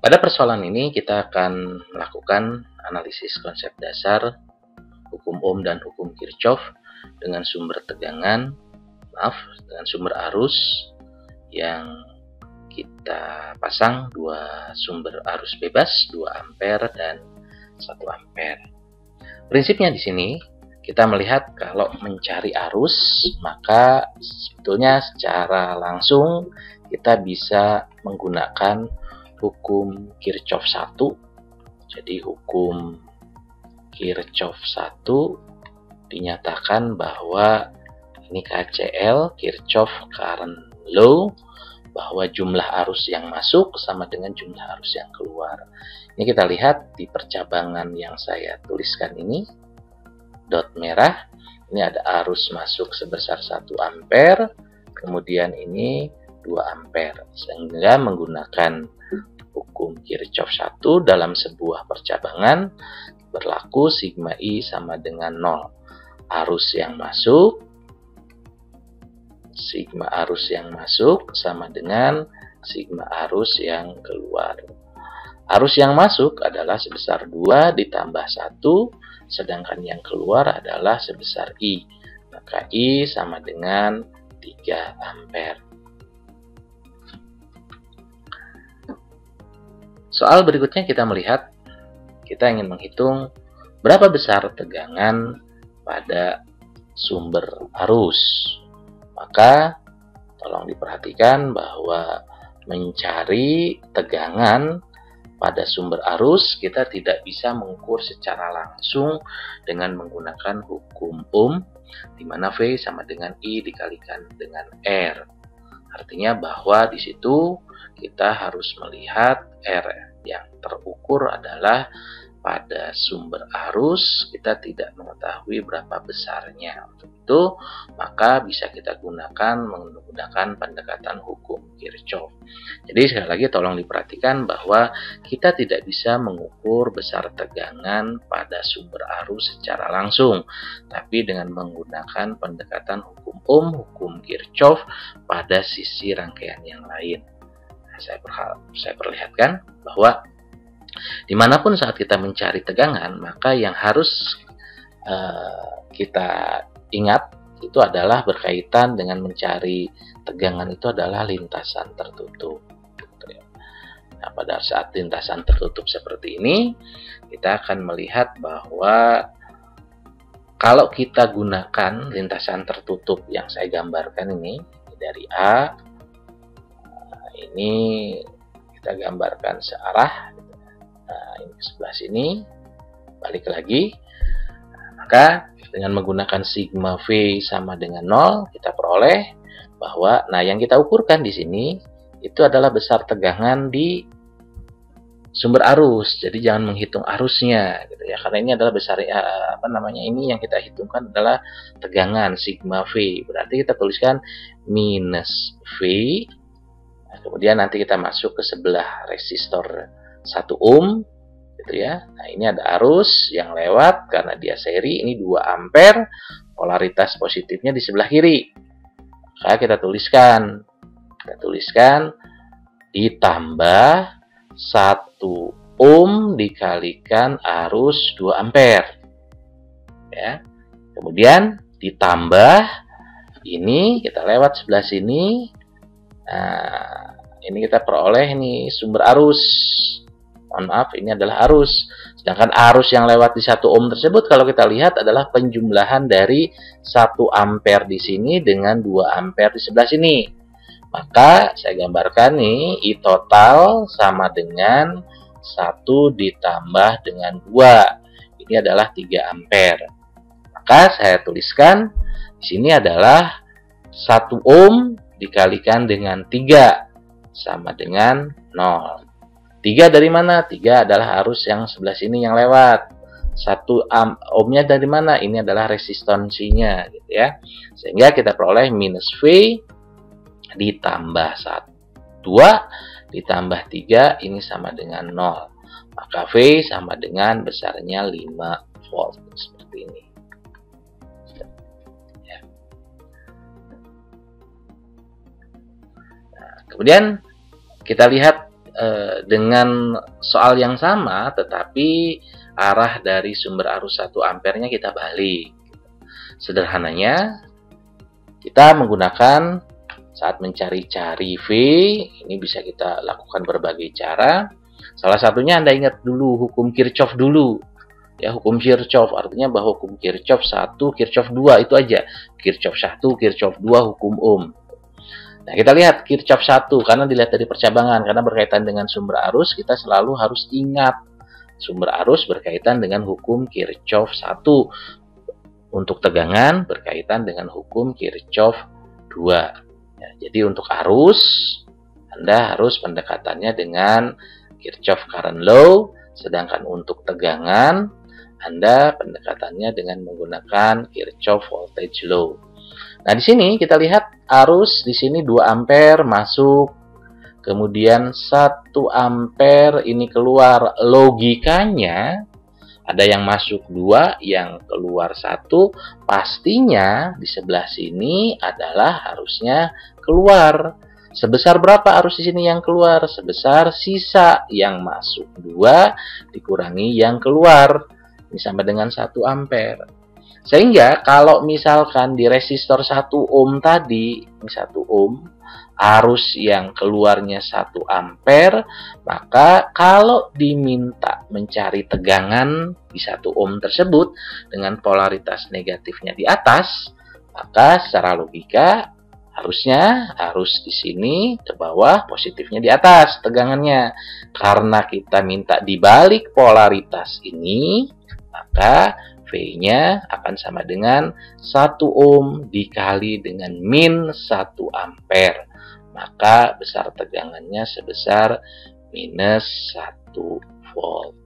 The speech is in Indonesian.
Pada persoalan ini kita akan melakukan analisis konsep dasar hukum Ohm dan hukum Kirchhoff dengan sumber sumber arus yang kita pasang dua sumber arus bebas 2 ampere dan 1 ampere. Prinsipnya di sini kita melihat kalau mencari arus, maka sebetulnya secara langsung kita bisa menggunakan hukum Kirchhoff 1. Jadi hukum Kirchhoff 1 dinyatakan bahwa ini KCL, Kirchhoff Current Law, bahwa jumlah arus yang masuk sama dengan jumlah arus yang keluar. Ini kita lihat di percabangan yang saya tuliskan ini, dot merah, ini ada arus masuk sebesar 1 ampere, kemudian ini 2 ampere, sehingga menggunakan hukum Kirchhoff 1 dalam sebuah percabangan berlaku sigma I sama dengan 0. Arus yang masuk, sigma arus yang masuk sama dengan sigma arus yang keluar. Arus yang masuk adalah sebesar 2 ditambah 1, sedangkan yang keluar adalah sebesar I. Maka I sama dengan 3 ampere. Soal berikutnya kita melihat, kita ingin menghitung berapa besar tegangan pada sumber arus. Maka tolong diperhatikan bahwa mencari tegangan pada sumber arus kita tidak bisa mengukur secara langsung dengan menggunakan hukum Ohm, di mana V sama dengan I dikalikan dengan R. Artinya bahwa di situ kita harus melihat R yang terukur adalah pada sumber arus, kita tidak mengetahui berapa besarnya. Untuk itu, maka bisa kita gunakan menggunakan pendekatan hukum Kirchhoff. Jadi sekali lagi tolong diperhatikan bahwa kita tidak bisa mengukur besar tegangan pada sumber arus secara langsung, tapi dengan menggunakan pendekatan hukum Ohm, hukum Kirchhoff pada sisi rangkaian yang lain. Nah, saya perlihatkan bahwa dimanapun saat kita mencari tegangan, maka yang harus kita ingat itu adalah berkaitan dengan mencari tegangan itu adalah lintasan tertutup. Nah, pada saat lintasan tertutup seperti ini, kita akan melihat bahwa kalau kita gunakan lintasan tertutup yang saya gambarkan ini dari A, ini kita gambarkan searah. Nah, ini sebelah sini, balik lagi. Nah, maka dengan menggunakan sigma V sama dengan 0, kita peroleh bahwa, nah yang kita ukurkan di sini itu adalah besar tegangan di sumber arus. Jadi jangan menghitung arusnya, gitu ya, karena ini adalah besar ini yang kita hitungkan adalah tegangan sigma V. Berarti kita tuliskan minus V. Nah, kemudian nanti kita masuk ke sebelah resistor 1 ohm, gitu ya. Nah, ini ada arus yang lewat karena dia seri, ini 2 ampere, polaritas positifnya di sebelah kiri. Maka kita tuliskan ditambah 1 ohm dikalikan arus 2 ampere. Ya. Kemudian ditambah ini kita lewat sebelah sini. Nah, ini kita peroleh ini sumber arus. Mohon maaf, ini adalah arus. Sedangkan arus yang lewat di 1 ohm tersebut kalau kita lihat adalah penjumlahan dari 1 ampere di sini dengan 2 ampere di sebelah sini. Maka saya gambarkan nih, I total sama dengan 1 ditambah dengan 2. Ini adalah 3 ampere. Maka saya tuliskan di sini adalah 1 ohm dikalikan dengan 3 sama dengan 0. 3 dari mana? 3 adalah arus yang sebelah sini yang lewat. 1 ohmnya dari mana? Ini adalah resistansinya, gitu ya. Sehingga kita peroleh minus V ditambah 2 ditambah 3, ini sama dengan 0. Maka V sama dengan besarnya 5 volt, seperti ini. Kemudian kita lihat dengan soal yang sama, tetapi arah dari sumber arus 1 ampernya kita balik. Sederhananya, kita menggunakan saat mencari-cari V, ini bisa kita lakukan berbagai cara. Salah satunya Anda ingat dulu hukum Kirchhoff dulu. Ya, hukum Kirchhoff artinya bahwa hukum Kirchhoff 1, Kirchhoff 2 itu aja. Kirchhoff 1, Kirchhoff 2 hukum Ohm. Nah, kita lihat Kirchhoff 1 karena dilihat dari percabangan, karena berkaitan dengan sumber arus, kita selalu harus ingat sumber arus berkaitan dengan hukum Kirchhoff 1. Untuk tegangan berkaitan dengan hukum Kirchhoff 2. Ya, jadi untuk arus, Anda harus pendekatannya dengan Kirchhoff current law, sedangkan untuk tegangan, Anda pendekatannya dengan menggunakan Kirchhoff voltage law. Nah, di sini kita lihat arus di sini 2 ampere masuk, kemudian 1 ampere ini keluar. Logikanya ada yang masuk 2, yang keluar 1, pastinya di sebelah sini adalah harusnya keluar. Sebesar berapa arus di sini yang keluar? Sebesar sisa yang masuk 2 dikurangi yang keluar. Ini sama dengan 1 ampere. Sehingga kalau misalkan di resistor 1 ohm tadi, ini 1 ohm, arus yang keluarnya 1 ampere, maka kalau diminta mencari tegangan di 1 ohm tersebut dengan polaritas negatifnya di atas, maka secara logika harusnya arus di sini ke bawah, positifnya di atas tegangannya. Karena kita minta dibalik polaritas ini, maka V-nya akan sama dengan 1 ohm dikali dengan min 1 ampere. Maka besar tegangannya sebesar minus 1 volt.